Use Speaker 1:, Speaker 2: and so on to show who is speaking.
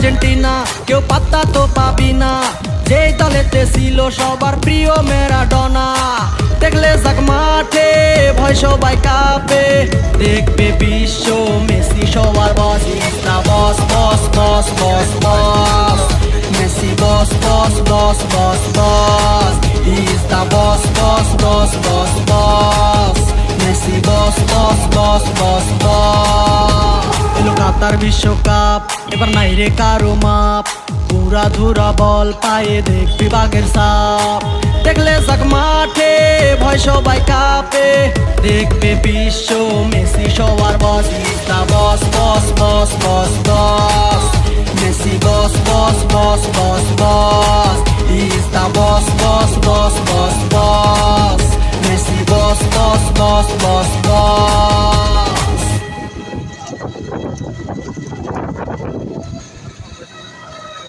Speaker 1: Argentina, কেউ পাত্তা তো পাবি না। যেই দলেতে ছিল সবার প্রিয় ম্যারাডোনা, দেখলে যাক মাঠে ভয় সবাই কাঁপে। দেখবে বিশ্ব মেসি সবার boss, is the boss boss boss boss boss. Messi boss boss boss boss boss, is the boss boss boss boss boss. Messi boss boss boss boss boss. এলো কাতার বিশ্বকাপ, এবার নাই রে কারো মাপ। পুরা ধুরা বল পায়ে দেখবি বাঘের সাপ। দেখলে যাক মাঠে ভয় সবাই কাঁপে। দেখবে বিশ্ব মেসি সবার boss, is the boss boss boss boss boss. Messi boss boss boss boss boss, is the boss boss boss boss boss. Messi boss boss boss boss boss.